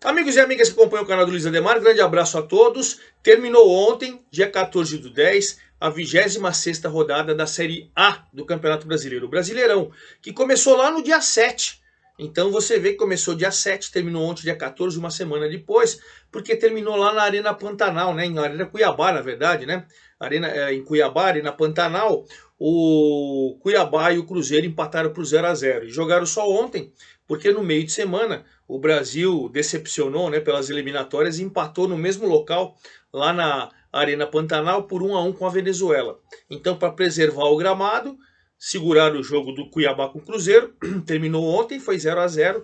Amigos e amigas que acompanham o canal do Luiz Ademar, grande abraço a todos. Terminou ontem, dia 14/10, a 26ª rodada da Série A do Campeonato Brasileiro, o Brasileirão, que começou lá no dia 7. Então você vê que começou dia 7, terminou ontem dia 14, uma semana depois, porque terminou lá na Arena Pantanal, né? Na Arena Cuiabá, na verdade, né? Em Cuiabá, Arena Pantanal, o Cuiabá e o Cruzeiro empataram por 0-0 e jogaram só ontem, porque no meio de semana o Brasil decepcionou, né, pelas eliminatórias e empatou no mesmo local, lá na Arena Pantanal, por 1-1 com a Venezuela. Então, para preservar o gramado, seguraram o jogo do Cuiabá com o Cruzeiro, terminou ontem, foi 0-0.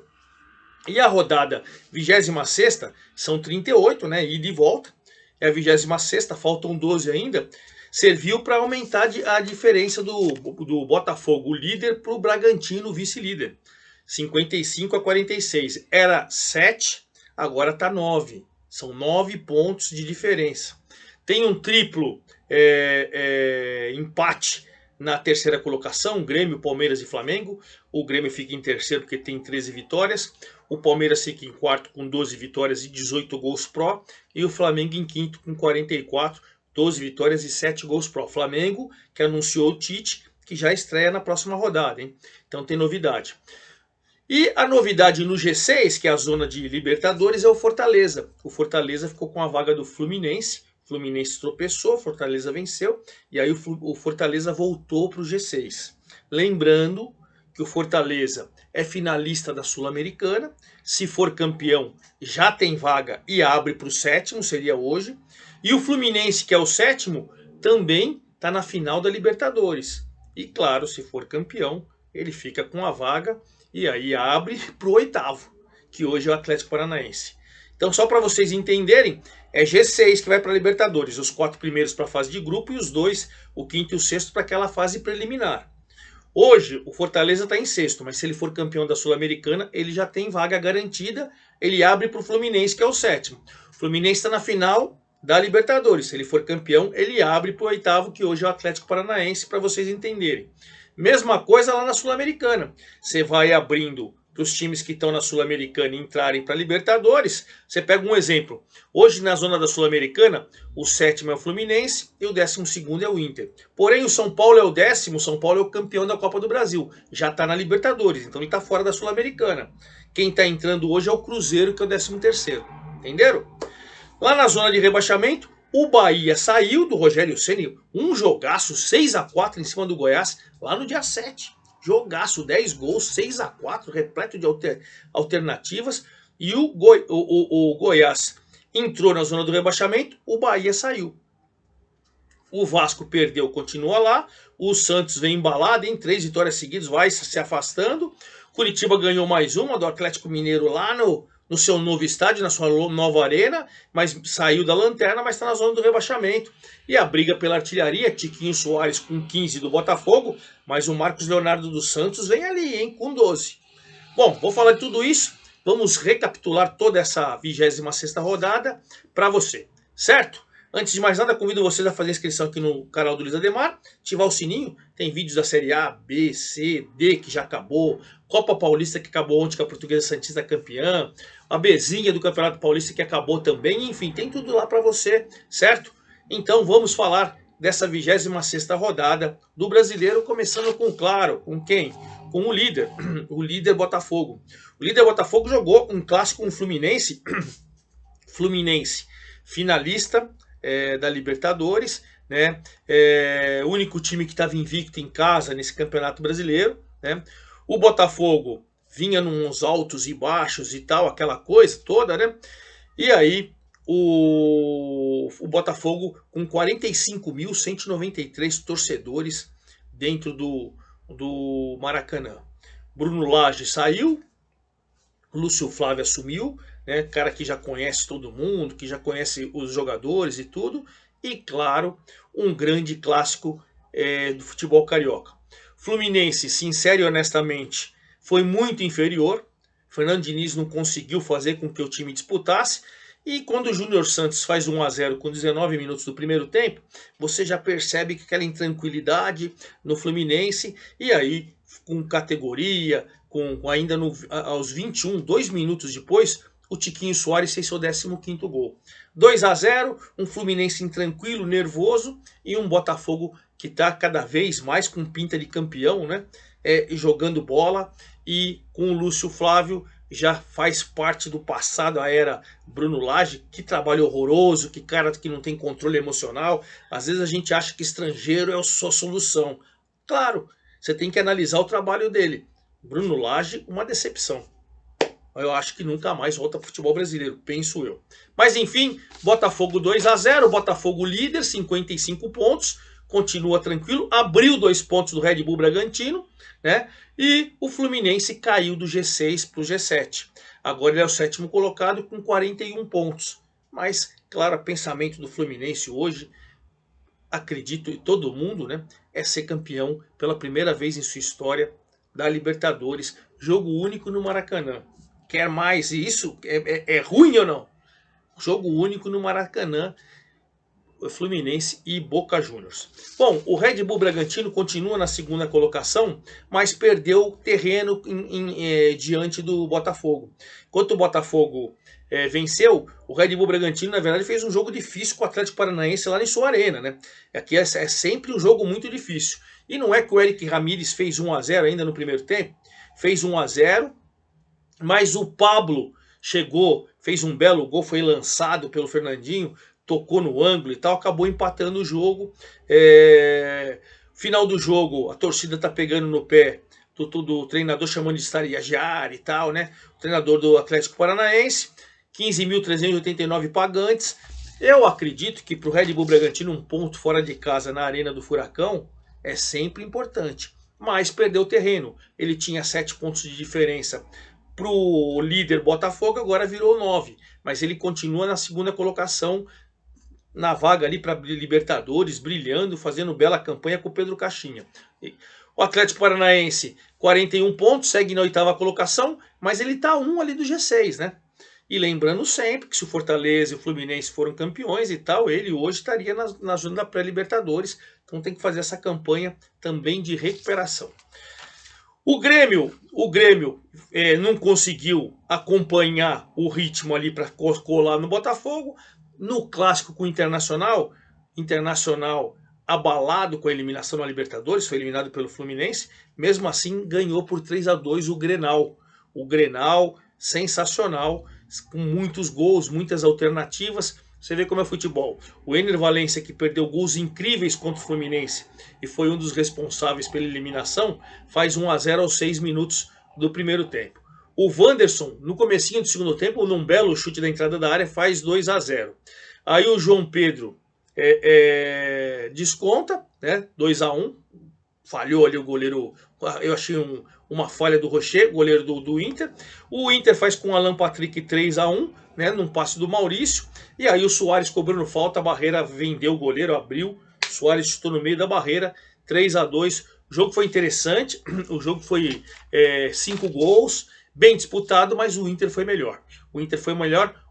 E a rodada 26ª, são 38, né, ida e volta, é a 26ª, faltam 12 ainda, serviu para aumentar a diferença do Botafogo, o líder, para o Bragantino, vice-líder. 55-46. Era 7, agora está 9. São 9 pontos de diferença. Tem um triplo empate na terceira colocação, Grêmio, Palmeiras e Flamengo. O Grêmio fica em terceiro porque tem 13 vitórias. O Palmeiras fica em quarto com 12 vitórias e 18 gols pró. E o Flamengo em quinto com 44, 12 vitórias e 7 gols pró. Flamengo, que anunciou o Tite, que já estreia na próxima rodada, hein? Então tem novidade. E a novidade no G6, que é a zona de Libertadores, é o Fortaleza. O Fortaleza ficou com a vaga do Fluminense. O Fluminense tropeçou, Fortaleza venceu. E aí o Fortaleza voltou para o G6. Lembrando que o Fortaleza é finalista da Sul-Americana. Se for campeão, já tem vaga e abre para o sétimo, seria hoje. E o Fluminense, que é o sétimo, também está na final da Libertadores. E claro, se for campeão, ele fica com a vaga e aí abre para o oitavo, que hoje é o Atlético Paranaense. Então, só para vocês entenderem, é G6 que vai para a Libertadores. Os 4 primeiros para a fase de grupo e os 2, o quinto e o sexto, para aquela fase preliminar. Hoje, o Fortaleza está em sexto, mas se ele for campeão da Sul-Americana, ele já tem vaga garantida. Ele abre para o Fluminense, que é o sétimo. O Fluminense está na final da Libertadores. Se ele for campeão, ele abre para o oitavo, que hoje é o Atlético Paranaense, para vocês entenderem. Mesma coisa lá na Sul-Americana. Você vai abrindo para os times que estão na Sul-Americana entrarem para a Libertadores. Você pega um exemplo. Hoje, na zona da Sul-Americana, o sétimo é o Fluminense e o 12º é o Inter. Porém, o São Paulo é o décimo, o São Paulo é o campeão da Copa do Brasil. Já está na Libertadores, então ele está fora da Sul-Americana. Quem está entrando hoje é o Cruzeiro, que é o 13º. Entenderam? Lá na zona de rebaixamento, o Bahia saiu do Rogério Ceni, um jogaço 6-4 em cima do Goiás, lá no dia 7. Jogaço, 10 gols, 6-4, repleto de alternativas. E o Goiás entrou na zona do rebaixamento, o Bahia saiu. O Vasco perdeu, continua lá. O Santos vem embalado em 3 vitórias seguidas, vai se afastando. Curitiba ganhou mais uma do Atlético Mineiro lá no seu novo estádio, na sua nova arena, mas saiu da lanterna, mas está na zona do rebaixamento. E a briga pela artilharia, Tiquinho Soares com 15 do Botafogo, mas o Marcos Leonardo dos Santos vem ali, hein, com 12. Bom, vou falar de tudo isso, vamos recapitular toda essa 26ª rodada para você, certo? Antes de mais nada, convido vocês a fazer inscrição aqui no canal do Luiz Ademar, ativar o sininho, tem vídeos da Série A, B, C, D, que já acabou, Copa Paulista que acabou ontem com a Portuguesa Santista campeã, a Bzinha do Campeonato Paulista que acabou também, enfim, tem tudo lá para você, certo? Então vamos falar dessa 26ª rodada do Brasileiro, começando com, claro, com quem? Com o líder Botafogo. O líder Botafogo jogou um clássico com o Fluminense, Fluminense finalista da Libertadores, né? O único time que estava invicto em casa nesse Campeonato Brasileiro, né? O Botafogo vinha nos altos e baixos e tal, aquela coisa toda, né? E aí o Botafogo com 45.193 torcedores dentro do Maracanã. Bruno Lage saiu, Lúcio Flávio assumiu, né, cara que já conhece todo mundo, que já conhece os jogadores e tudo, e claro, um grande clássico do futebol carioca. Fluminense, sincero e honestamente, foi muito inferior. Fernando Diniz não conseguiu fazer com que o time disputasse. E quando o Júnior Santos faz 1-0 com 19 minutos do primeiro tempo, você já percebe que aquela intranquilidade no Fluminense, e aí com categoria, ainda aos 21, 2 minutos depois, o Tiquinho Soares fez seu 15º gol. 2-0, um Fluminense intranquilo, nervoso, e um Botafogo que está cada vez mais com pinta de campeão, né? Jogando bola, e com o Lúcio Flávio já faz parte do passado, a era Bruno Lage. Que trabalho horroroso, que cara que não tem controle emocional. Às vezes a gente acha que estrangeiro é a sua solução. Claro, você tem que analisar o trabalho dele. Bruno Lage, uma decepção. Eu acho que nunca mais volta para o futebol brasileiro, penso eu. Mas enfim, Botafogo 2-0, Botafogo líder, 55 pontos, continua tranquilo, abriu 2 pontos do Red Bull Bragantino, né? E o Fluminense caiu do G6 para o G7. Agora ele é o 7º colocado com 41 pontos. Mas, claro, o pensamento do Fluminense hoje, acredito em todo mundo, né? É ser campeão pela primeira vez em sua história da Libertadores. Jogo único no Maracanã. Quer mais? E isso é ruim ou não? Jogo único no Maracanã, Fluminense e Boca Juniors. Bom, o Red Bull Bragantino continua na 2ª colocação, mas perdeu terreno diante do Botafogo. Enquanto o Botafogo venceu, o Red Bull Bragantino, na verdade, fez um jogo difícil com o Atlético Paranaense lá em sua arena, né? Aqui é sempre um jogo muito difícil. E não é que o Eric Ramírez fez 1-0 ainda no primeiro tempo? Fez 1-0, mas o Pablo chegou, fez um belo gol, foi lançado pelo Fernandinho, tocou no ângulo e tal, acabou empatando o jogo. Final do jogo, a torcida tá pegando no pé do treinador, chamando de estagiário e tal, né? O treinador do Atlético Paranaense, 15.389 pagantes. Eu acredito que para o Red Bull Bragantino um ponto fora de casa na Arena do Furacão é sempre importante, mas perdeu terreno. Ele tinha 7 pontos de diferença para o líder Botafogo, agora virou 9, mas ele continua na 2ª colocação, na vaga ali para Libertadores, brilhando, fazendo bela campanha com o Pedro Caixinha. O Atlético Paranaense, 41 pontos, segue na 8ª colocação, mas ele está ali do G6, né? E lembrando sempre que se o Fortaleza e o Fluminense foram campeões e tal, ele hoje estaria na zona da pré-Libertadores, então tem que fazer essa campanha também de recuperação. O Grêmio não conseguiu acompanhar o ritmo ali para colar no Botafogo. No clássico com o Internacional abalado com a eliminação na Libertadores, foi eliminado pelo Fluminense, mesmo assim ganhou por 3-2 o Grenal. O Grenal sensacional, com muitos gols, muitas alternativas. Você vê como é futebol. O Ener Valencia, que perdeu gols incríveis contra o Fluminense e foi um dos responsáveis pela eliminação, faz 1-0 aos 6 minutos do primeiro tempo. O Wanderson, no comecinho do segundo tempo, num belo chute da entrada da área, faz 2-0. Aí o João Pedro desconta, né, 2-1. Falhou ali o goleiro, eu achei uma falha do Rocher, goleiro do Inter. O Inter faz com o Alan Patrick 3-1, né, num passe do Maurício. E aí o Soares cobrando falta, a barreira vendeu o goleiro, abriu. O Soares chutou no meio da barreira, 3-2. O jogo foi interessante, o jogo foi 5 gols, bem disputado, mas o Inter foi melhor.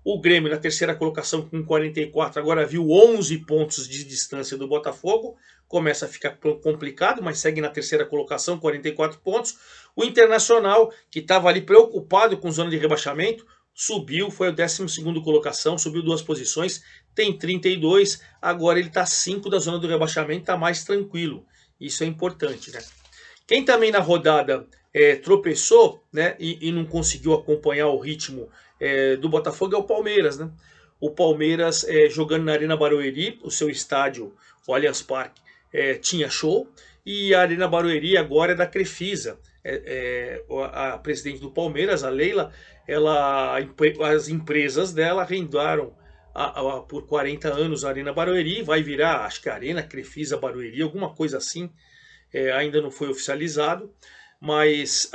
O Grêmio na 3ª colocação com 44, agora viu 11 pontos de distância do Botafogo. Começa a ficar complicado, mas segue na 3ª colocação, 44 pontos. O Internacional, que estava ali preocupado com zona de rebaixamento, subiu, foi a 12ª colocação, subiu 2 posições, tem 32, agora ele está 5 da zona do rebaixamento, está mais tranquilo. Isso é importante, né? Quem também na rodada tropeçou, né, e não conseguiu acompanhar o ritmo do Botafogo é o Palmeiras, né? O Palmeiras jogando na Arena Barueri, o seu estádio, o Allianz Parque, tinha show, e a Arena Barueri agora é da Crefisa. A presidente do Palmeiras, a Leila, as empresas dela arrendaram por 40 anos a Arena Barueri, vai virar, acho que a Arena Crefisa Barueri, alguma coisa assim, ainda não foi oficializado, mas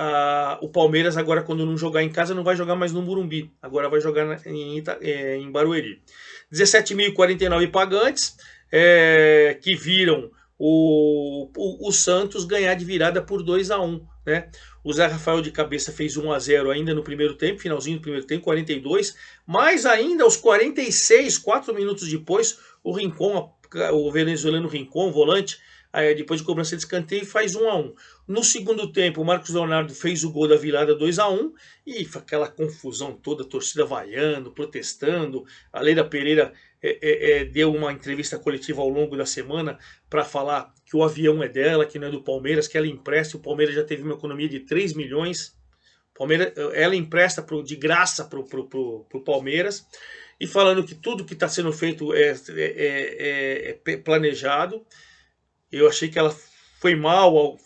o Palmeiras agora, quando não jogar em casa, não vai jogar mais no Morumbi, agora vai jogar em Barueri. 17.049 pagantes que viram o Santos ganhar de virada por 2-1, né? O Zé Rafael de cabeça fez 1-0 ainda no primeiro tempo, finalzinho do primeiro tempo, 42, mas ainda aos 46, 4 minutos depois, o Rincon, o venezuelano Rincon, volante, Aí depois de cobrança de escanteio faz 1-1. No segundo tempo, o Marcos Leonardo fez o gol da virada 2-1 e aquela confusão toda, a torcida vaiando, protestando. A Leila Pereira deu uma entrevista coletiva ao longo da semana para falar que o avião é dela, que não é do Palmeiras, que ela empresta. O Palmeiras já teve uma economia de 3 milhões. Palmeiras, ela empresta de graça para o Palmeiras. E falando que tudo que está sendo feito é planejado. Eu achei que ela foi mal ao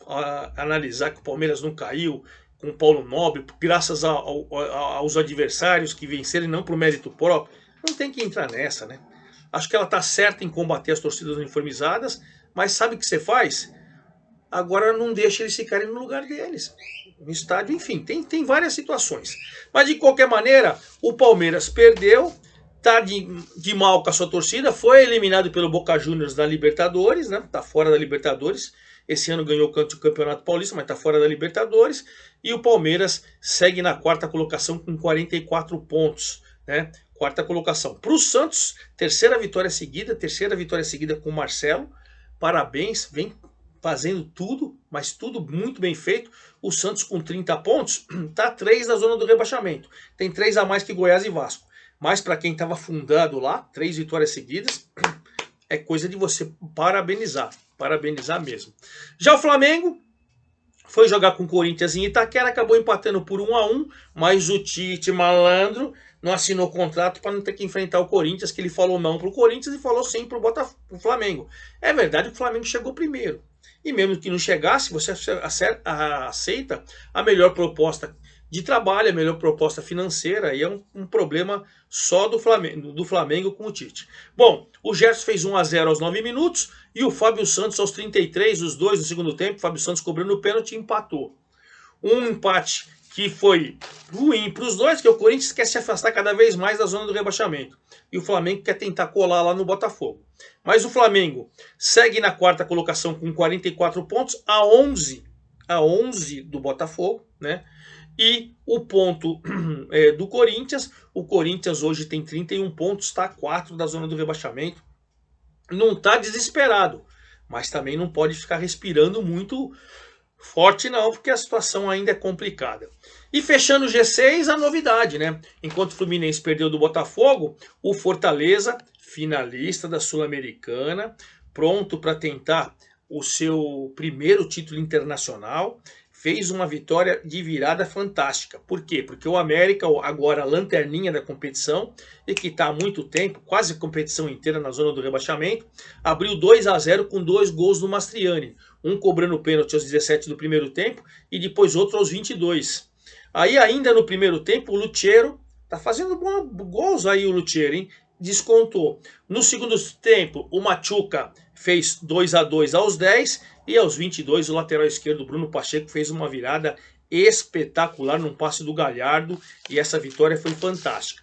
analisar que o Palmeiras não caiu com o Paulo Nobre, graças aos adversários que venceram e não por mérito próprio. Não tem que entrar nessa, né? Acho que ela está certa em combater as torcidas uniformizadas, mas sabe o que você faz? Agora não deixa eles ficarem no lugar deles. No estádio, enfim, tem várias situações. Mas de qualquer maneira, o Palmeiras perdeu, tá de mal com a sua torcida, foi eliminado pelo Boca Juniors da Libertadores, né? Tá fora da Libertadores. Esse ano ganhou o Campeonato Paulista, mas tá fora da Libertadores. E o Palmeiras segue na quarta colocação com 44 pontos, né? Quarta colocação. Para o Santos, terceira vitória seguida com o Marcelo. Parabéns, vem fazendo tudo, mas tudo muito bem feito. O Santos com 30 pontos, tá 3 na zona do rebaixamento. Tem 3 a mais que Goiás e Vasco. Mas para quem estava fundado lá, 3 vitórias seguidas, é coisa de você parabenizar mesmo. Já o Flamengo foi jogar com o Corinthians em Itaquera, acabou empatando por 1-1, mas o Tite malandro não assinou contrato para não ter que enfrentar o Corinthians, que ele falou não para o Corinthians e falou sim para o Flamengo. É verdade que o Flamengo chegou primeiro. E mesmo que não chegasse, você aceita a melhor proposta de trabalho, a melhor proposta financeira, e é um problema só do Flamengo com o Tite. Bom, o Gerson fez 1-0 aos 9 minutos e o Fábio Santos aos 33, os dois no segundo tempo, o Fábio Santos cobrando o pênalti e empatou. Um empate que foi ruim para os dois, que o Corinthians quer se afastar cada vez mais da zona do rebaixamento. E o Flamengo quer tentar colar lá no Botafogo. Mas o Flamengo segue na quarta colocação com 44 pontos, a 11 do Botafogo, né? E o ponto do Corinthians, o Corinthians hoje tem 31 pontos, está a 4 da zona do rebaixamento. Não está desesperado, mas também não pode ficar respirando muito forte não, porque a situação ainda é complicada. E fechando o G6, a novidade, né? Enquanto o Fluminense perdeu do Botafogo, o Fortaleza, finalista da Sul-Americana, pronto para tentar o seu primeiro título internacional, fez uma vitória de virada fantástica. Por quê? Porque o América, agora lanterninha da competição, e que está há muito tempo, quase a competição inteira na zona do rebaixamento, abriu 2-0 com 2 gols do Mastriani. Um cobrando o pênalti aos 17 do primeiro tempo e depois outro aos 22. Aí ainda no primeiro tempo o Lucheiro, tá fazendo gols aí o Lucheiro, hein? Descontou. No segundo tempo o Machuca fez 2-2 aos 10 e aos 22 o lateral esquerdo Bruno Pacheco fez uma virada espetacular num passe do Galhardo e essa vitória foi fantástica.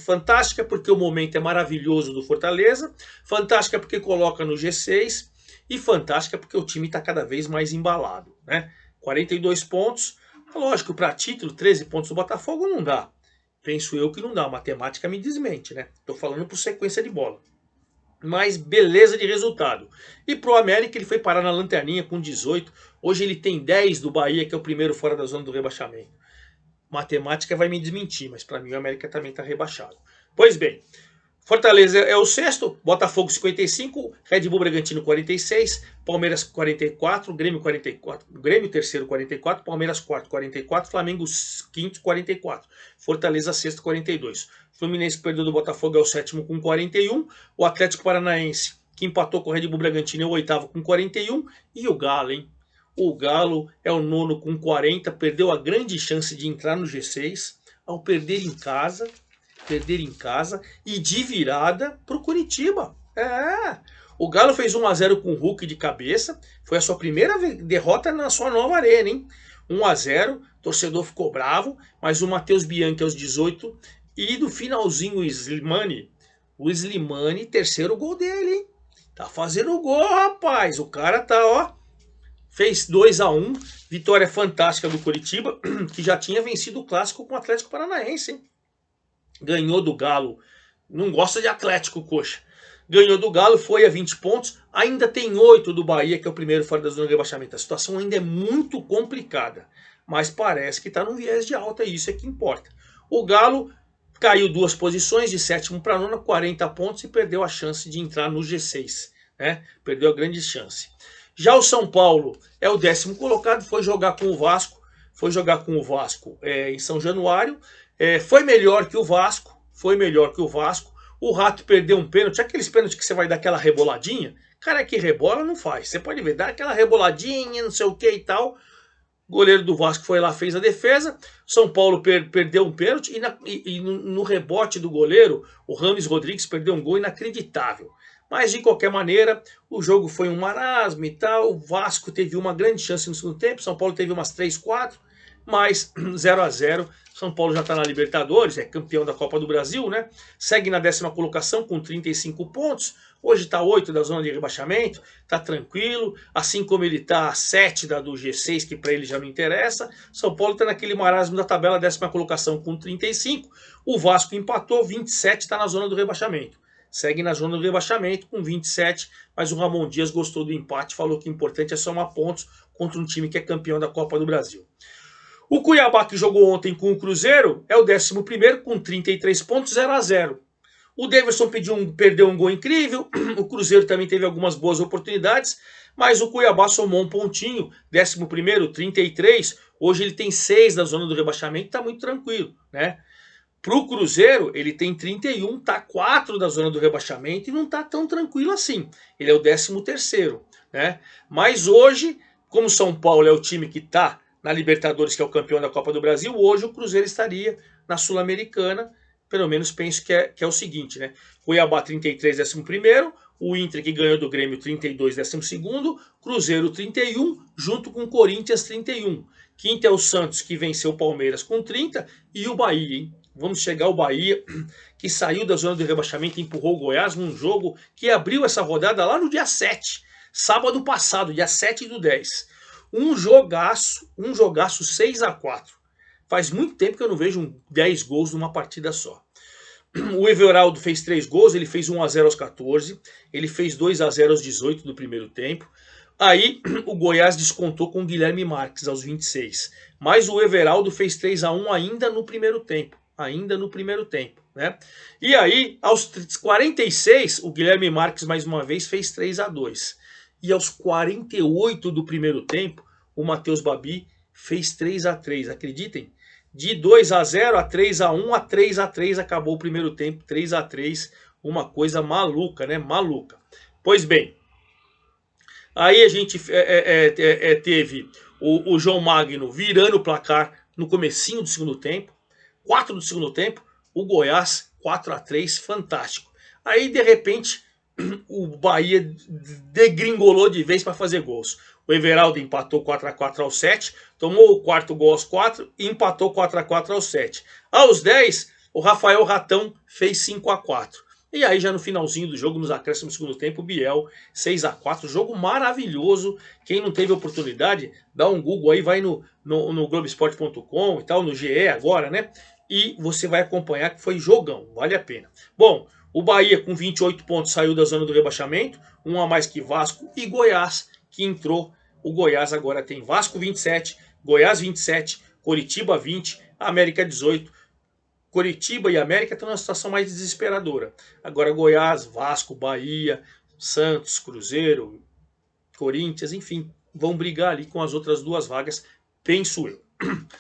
Fantástica porque o momento é maravilhoso do Fortaleza, fantástica porque coloca no G6 e fantástica porque o time está cada vez mais embalado, né? 42 pontos, lógico, para título, 13 pontos do Botafogo não dá. Penso eu que não dá, a matemática me desmente, né? Estou falando por sequência de bola. Mas beleza de resultado. E pro América ele foi parar na lanterninha com 18. Hoje ele tem 10 do Bahia, que é o primeiro fora da zona do rebaixamento. Matemática vai me desmentir, mas para mim o América também está rebaixado. Pois bem, Fortaleza é o sexto, Botafogo 55, Red Bull Bragantino 46, Palmeiras 44, Grêmio 44, Grêmio terceiro 44, Palmeiras quarto 44, Flamengo quinto 44, Fortaleza sexto 42. Fluminense perdeu do Botafogo é o sétimo com 41, o Atlético Paranaense que empatou com o Red Bull Bragantino é o oitavo com 41 e o Galo, hein? O Galo é o nono com 40, perdeu a grande chance de entrar no G6 ao perder em casa e de virada para o Curitiba. O Galo fez 1-0 com o Hulk de cabeça. Foi a sua primeira derrota na sua nova arena, hein? 1-0, torcedor ficou bravo, mas o Matheus Bianchi aos 18 e do finalzinho o Slimani, terceiro gol dele, hein? Tá fazendo o gol, rapaz. O cara tá, ó, fez 2-1, vitória fantástica do Curitiba, que já tinha vencido o clássico com o Atlético Paranaense, hein? Ganhou do Galo. Não gosta de Atlético, coxa. ganhou do Galo, foi a 20 pontos, ainda tem 8 do Bahia, que é o primeiro fora da zona de rebaixamento. A situação ainda é muito complicada, mas parece que está num viés de alta e isso é que importa. O Galo caiu 2 posições, de 7º para 9º, 40 pontos e perdeu a chance de entrar no G6, né? Perdeu a grande chance. Já o São Paulo é o 10º colocado, foi jogar com o Vasco, em São Januário, foi melhor que o Vasco, o Rato perdeu um pênalti, aqueles pênaltis que você vai dar aquela reboladinha, cara que rebola não faz, você pode ver, dá aquela reboladinha, não sei o que e tal. O goleiro do Vasco foi lá, fez a defesa. São Paulo perdeu um pênalti e no rebote do goleiro, o Rames Rodrigues perdeu um gol inacreditável. Mas de qualquer maneira, o jogo foi um marasmo e tal. O Vasco teve uma grande chance no segundo tempo, São Paulo teve umas 3, 4, mas 0 a 0. São Paulo já está na Libertadores, é campeão da Copa do Brasil, né? Segue na 10ª colocação com 35 pontos. Hoje está 8 da zona de rebaixamento, está tranquilo. Assim como ele está a 7 do G6, que para ele já não interessa. São Paulo está naquele marasmo da tabela, 10ª colocação com 35. O Vasco empatou, 27, está na zona do rebaixamento. Segue na zona do rebaixamento com 27, mas o Ramon Dias gostou do empate, falou que o importante é somar pontos contra um time que é campeão da Copa do Brasil. O Cuiabá, que jogou ontem com o Cruzeiro, é o 11º com 33 pontos, 0 a 0. O Davidson perdeu um gol incrível, o Cruzeiro também teve algumas boas oportunidades, mas o Cuiabá somou um pontinho, 11º, 33, hoje ele tem 6 da zona do rebaixamento, está muito tranquilo, né? Para o Cruzeiro, ele tem 31, está 4 da zona do rebaixamento e não está tão tranquilo assim. Ele é o 13º, né? Mas hoje, como o São Paulo é o time que está na Libertadores, que é o campeão da Copa do Brasil, hoje o Cruzeiro estaria na Sul-Americana. Pelo menos penso que é o seguinte, né? Cuiabá 33, 11º, o Inter, que ganhou do Grêmio, 32, 12º, Cruzeiro 31, junto com o Corinthians 31. Quinto é o Santos, que venceu o Palmeiras com 30, e o Bahia, hein? Vamos chegar ao Bahia, que saiu da zona de rebaixamento e empurrou o Goiás num jogo que abriu essa rodada lá no dia 7, sábado passado, dia 7/10. Um jogaço 6 a 4. Faz muito tempo que eu não vejo 10 gols numa partida só. O Everaldo fez 3 gols, ele fez 1 a 0 aos 14, ele fez 2 a 0 aos 18 do primeiro tempo. Aí o Goiás descontou com o Guilherme Marques aos 26. Mas o Everaldo fez 3 a 1 ainda no primeiro tempo. Né? E aí, aos 46, o Guilherme Marques mais uma vez fez 3 a 2. E aos 48 do primeiro tempo, o Matheus Babi fez 3 a 3. Acreditem? De 2 a 0 a 3 a 1 a 3 a 3 acabou o primeiro tempo, 3 a 3, uma coisa maluca, né? Maluca. Pois bem, aí a gente teve o João Magno virando o placar no comecinho do segundo tempo, 4 do segundo tempo, o Goiás 4 a 3, fantástico. Aí de repente o Bahia degringolou de vez para fazer gols. O Everaldo empatou 4 a 4 aos 7, tomou o quarto gol aos 4 e empatou 4 a 4 aos 7. Aos 10, o Rafael Ratão fez 5 a 4. E aí já no finalzinho do jogo, nos acréscimos do segundo tempo, o Biel 6 a 4, jogo maravilhoso. Quem não teve oportunidade, dá um Google aí, vai no Globoesporte.com e tal, no GE agora, né? E você vai acompanhar que foi jogão, vale a pena. Bom, o Bahia com 28 pontos saiu da zona do rebaixamento, um a mais que Vasco e Goiás, que entrou. O Goiás agora tem Vasco 27, Goiás 27, Coritiba 20, América 18. Coritiba e América estão numa situação mais desesperadora. Agora Goiás, Vasco, Bahia, Santos, Cruzeiro, Corinthians, enfim, vão brigar ali com as outras 2 vagas, penso eu.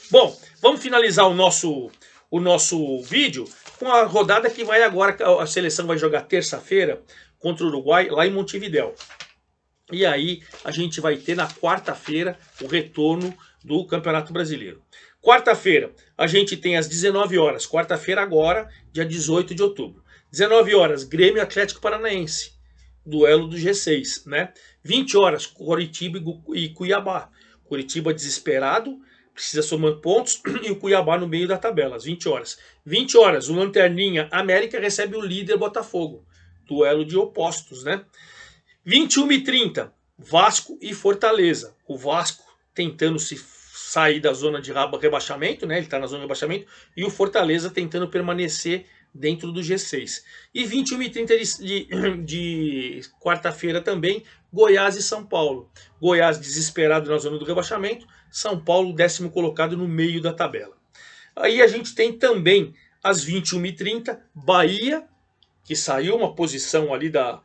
Bom, vamos finalizar o nosso vídeo com a rodada que vai agora. A seleção vai jogar terça-feira contra o Uruguai lá em Montevidéu. E aí a gente vai ter na quarta-feira o retorno do Campeonato Brasileiro. Quarta-feira a gente tem às 19 horas, quarta-feira agora, dia 18 de outubro. 19 horas, Grêmio Atlético Paranaense, duelo do G6, né? 20 horas, Coritiba e Cuiabá. Coritiba desesperado, precisa somar pontos, e o Cuiabá no meio da tabela, às 20 horas. 20 horas, o Lanterninha América recebe o líder Botafogo. Duelo de opostos, né? 21h30, Vasco e Fortaleza. O Vasco tentando se sair da zona de rebaixamento, né? Ele está na zona de rebaixamento. E o Fortaleza tentando permanecer dentro do G6. E 21h30 de quarta-feira também, Goiás e São Paulo. Goiás desesperado na zona do rebaixamento, São Paulo 10º colocado no meio da tabela. Aí a gente tem também às 21h30, Bahia, que saiu uma posição ali da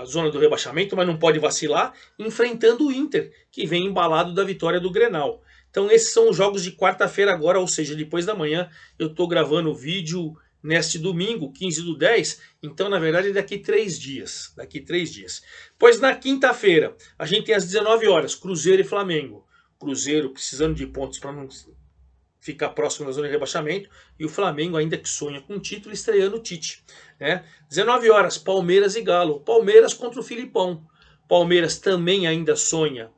zona do rebaixamento, mas não pode vacilar, enfrentando o Inter, que vem embalado da vitória do Grenal. Então esses são os jogos de quarta-feira agora, ou seja, depois da manhã. Eu estou gravando o vídeo neste domingo, 15/10, então na verdade daqui 3 dias. Pois na quinta-feira, a gente tem às 19 horas, Cruzeiro e Flamengo. Cruzeiro precisando de pontos para não ficar próximo da zona de rebaixamento, e o Flamengo ainda que sonha com o título, estreando o Tite, né? 19 horas, Palmeiras e Galo. Palmeiras contra o Filipão. Palmeiras também ainda sonha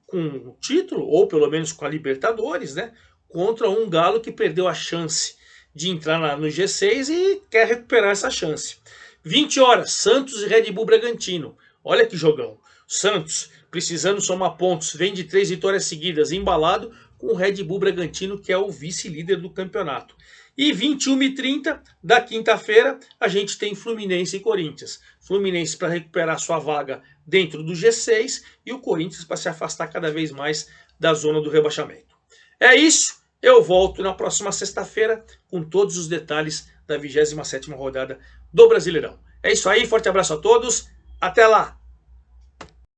com o título, ou pelo menos com a Libertadores, né? Contra um Galo que perdeu a chance de entrar no G6 e quer recuperar essa chance. 20 horas, Santos e Red Bull Bragantino. Olha que jogão. Santos precisando somar pontos, vem de 3 vitórias seguidas, embalado com o Red Bull Bragantino, que é o vice-líder do campeonato. E 21h30 da quinta-feira, a gente tem Fluminense e Corinthians. Fluminense para recuperar sua vaga dentro do G6 e o Corinthians para se afastar cada vez mais da zona do rebaixamento. É isso, eu volto na próxima sexta-feira com todos os detalhes da 27ª rodada do Brasileirão. É isso aí, forte abraço a todos, até lá!